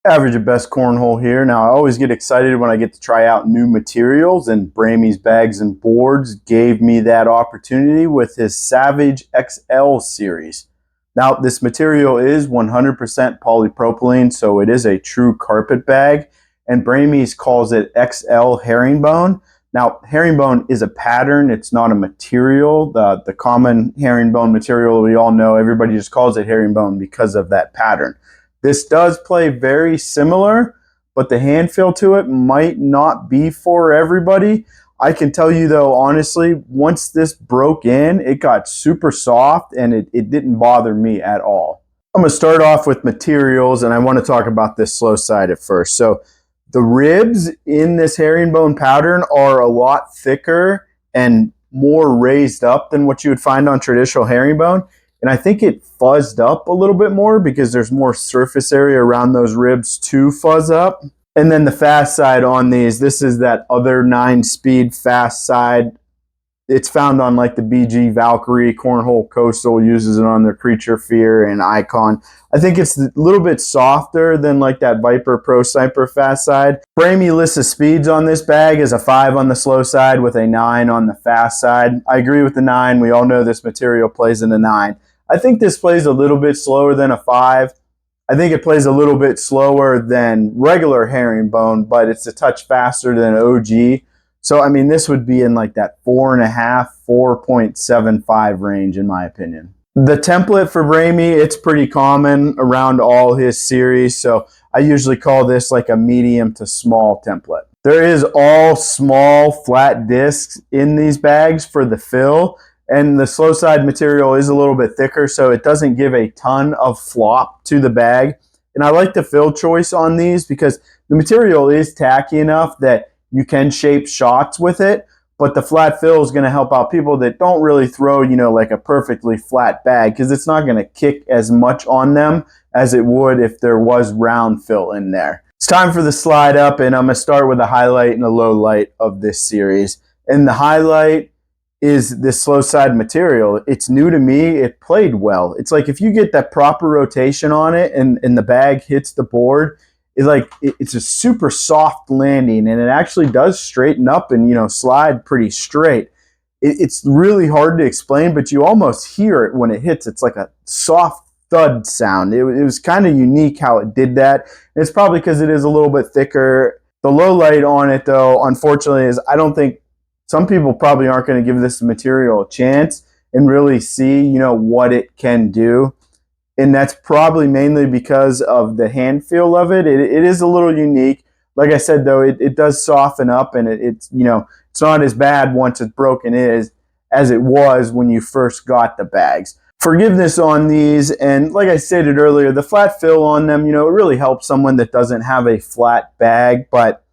Average at Best Cornhole here. Now, I always get excited when I get to try out new materials, and Bramy's Bags and Boards gave me that opportunity with his Savage XL series. Now, this material is 100% polypropylene, so it is a true carpet bag, and Bramy's calls it XL herringbone. Now, herringbone is a pattern, it's not a material. The common herringbone material we all know, everybody just calls it herringbone because of that pattern. This does play very similar, but the hand feel to it might not be for everybody. I can tell you though, honestly, once this broke in, it got super soft and it didn't bother me at all. I'm going to start off with materials, and I want to talk about this slow side at first. So the ribs in this herringbone pattern are a lot thicker and more raised up than what you would find on traditional herringbone. And I think it fuzzed up a little bit more because there's more surface area around those ribs to fuzz up. And then the fast side on these, this is that other 9-speed fast side. It's found on like the BG Valkyrie, Cornhole Coastal uses it on their Creature Fear and Icon. I think it's a little bit softer than like that Viper Pro Sniper fast side. Bramy lists the speeds on this bag as a 5 on the slow side with a 9 on the fast side. I agree with the 9. We all know this material plays in the 9. I think this plays a little bit slower than a 5. I think it plays a little bit slower than regular herringbone, but it's a touch faster than OG. So, I mean, this would be in like that 4.5, 4.75 range in my opinion. The template for Bramy, it's pretty common around all his series. So I usually call this like a medium to small template. There is all small flat discs in these bags for the fill. And the slow side material is a little bit thicker, so it doesn't give a ton of flop to the bag. And I like the fill choice on these because the material is tacky enough that you can shape shots with it, but the flat fill is going to help out people that don't really throw, you know, like a perfectly flat bag, because it's not going to kick as much on them as it would if there was round fill in there. It's time for the slide up, and I'm going to start with a highlight and a low light of this series. And the highlight is this slow side material. It's new to me. It played well. It's like if you get that proper rotation on it and the bag hits the board, it's a super soft landing, and it actually does straighten up and, you know, slide pretty straight. It's really hard to explain, but you almost hear it when it hits. It's like a soft thud sound. It was kind of unique how it did that. And it's probably because it is a little bit thicker. The low light on it though, unfortunately, is I don't think some people probably aren't going to give this material a chance and really see, you know, what it can do. And that's probably mainly because of the hand feel of it. It is a little unique. Like I said, though, it does soften up, and it's, you know, it's not as bad once it's broken as it was when you first got the bags. Forgiveness on these, and like I stated earlier, the flat fill on them, you know, it really helps someone that doesn't have a flat bag, but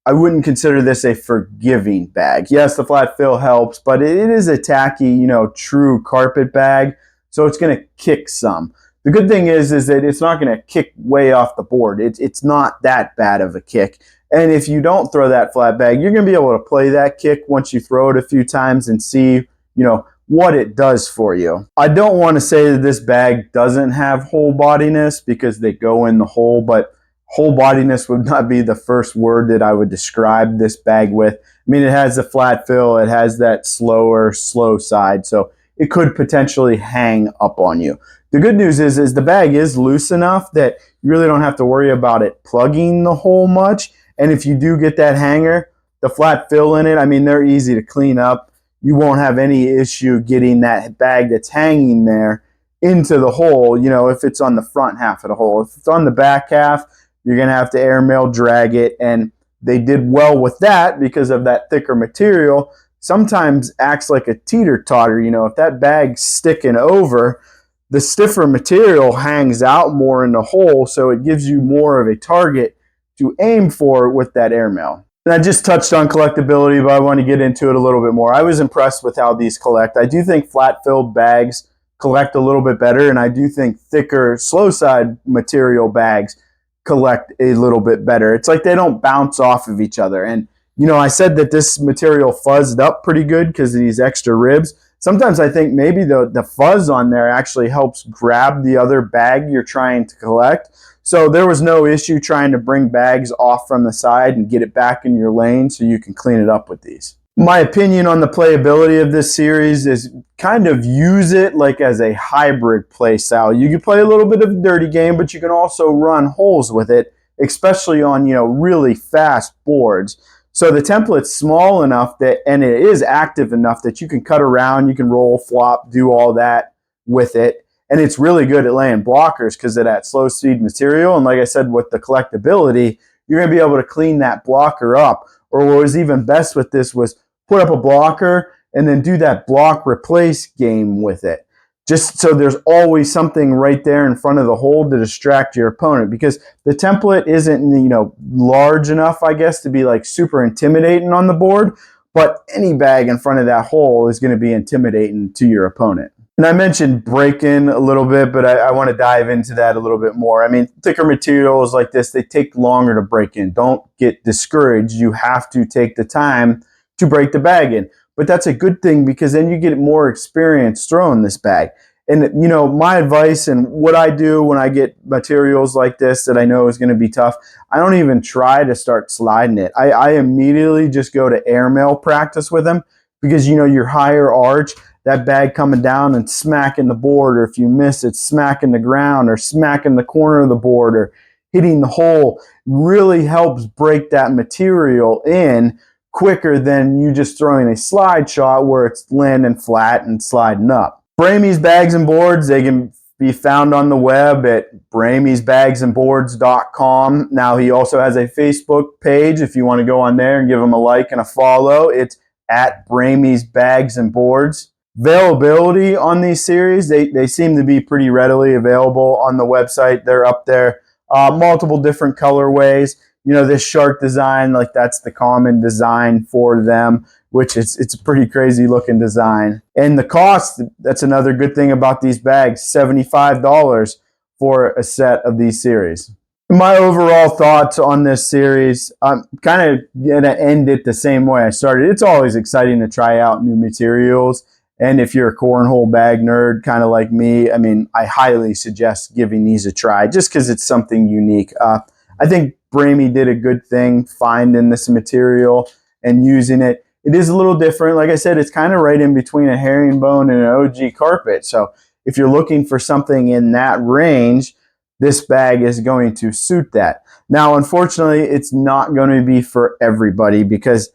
I wouldn't consider this a forgiving bag. Yes, the flat fill helps, but it is a tacky, you know, true carpet bag, so it's going to kick some. The good thing is that it's not going to kick way off the board. It's not that bad of a kick. And if you don't throw that flat bag, you're going to be able to play that kick once you throw it a few times and see, you know, what it does for you. I don't want to say that this bag doesn't have whole bodiness because they go in the hole, but whole bodiness would not be the first word that I would describe this bag with. I mean, it has the flat fill, it has that slow side, so it could potentially hang up on you. The good news is the bag is loose enough that you really don't have to worry about it plugging the hole much. And if you do get that hanger, the flat fill in it, I mean, they're easy to clean up. You won't have any issue getting that bag that's hanging there into the hole, you know, if it's on the front half of the hole. If it's on the back half, you're going to have to airmail drag it, and they did well with that because of that thicker material. Sometimes acts like a teeter-totter. You know, if that bag's sticking over, the stiffer material hangs out more in the hole, so it gives you more of a target to aim for with that airmail. And I just touched on collectability, but I want to get into it a little bit more. I was impressed with how these collect. I do think flat-filled bags collect a little bit better, and I do think thicker, slow-side material bags collect a little bit better. It's like they don't bounce off of each other. And, you know, I said that this material fuzzed up pretty good because of these extra ribs. Sometimes I think maybe the fuzz on there actually helps grab the other bag you're trying to collect. So there was no issue trying to bring bags off from the side and get it back in your lane so you can clean it up with these. My opinion on the playability of this series is kind of use it like as a hybrid play style. You can play a little bit of a dirty game, but you can also run holes with it, especially on, you know, really fast boards. So the template's small enough that, and it is active enough that you can cut around, you can roll, flop, do all that with it. And it's really good at laying blockers because of that slow speed material. And like I said, with the collectability, you're going to be able to clean that blocker up. Or what was even best with this was put up a blocker and then do that block replace game with it. Just so there's always something right there in front of the hole to distract your opponent, because the template isn't, you know, large enough, I guess, to be like super intimidating on the board, but any bag in front of that hole is going to be intimidating to your opponent. And I mentioned break-in a little bit, but I want to dive into that a little bit more. I mean, thicker materials like this, they take longer to break in. Don't get discouraged. You have to take the time to break the bag in. But that's a good thing, because then you get more experience throwing this bag. And, you know, my advice and what I do when I get materials like this that I know is going to be tough, I don't even try to start sliding it. I immediately just go to airmail practice with them, because, you know, your higher arch, that bag coming down and smacking the board, or if you miss it, smacking the ground or smacking the corner of the board or hitting the hole, really helps break that material in quicker than you just throwing a slide shot where it's landing flat and sliding up. Bramy's Bags and Boards, they can be found on the web at bramysbagsandboards.com. Now, he also has a Facebook page if you want to go on there and give him a like and a follow. It's at Bramy's Bags and Boards. Availability on these series, they seem to be pretty readily available on the website. They're up there. Multiple different colorways. You know, this shark design, like that's the common design for them, which it's a pretty crazy looking design. And the cost, that's another good thing about these bags, $75 for a set of these series. My overall thoughts on this series, I'm kind of going to end it the same way I started. It's always exciting to try out new materials. And if you're a cornhole bag nerd, kind of like me, I mean, I highly suggest giving these a try just because it's something unique. I think Bramy did a good thing finding this material and using it. It is a little different. Like I said, it's kind of right in between a herringbone and an OG carpet. So if you're looking for something in that range, this bag is going to suit that. Now, unfortunately, it's not going to be for everybody, because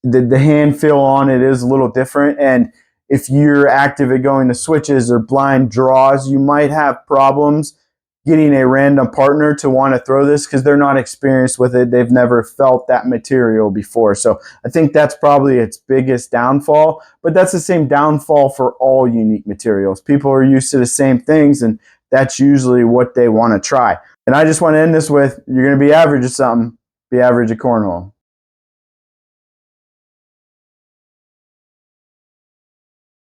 the hand feel on it is a little different. And if you're active at going to switches or blind draws, you might have problems getting a random partner to want to throw this because they're not experienced with it. They've never felt that material before. So I think that's probably its biggest downfall, but that's the same downfall for all unique materials. People are used to the same things, and that's usually what they want to try. And I just want to end this with, you're going to be average at something, be average at cornhole.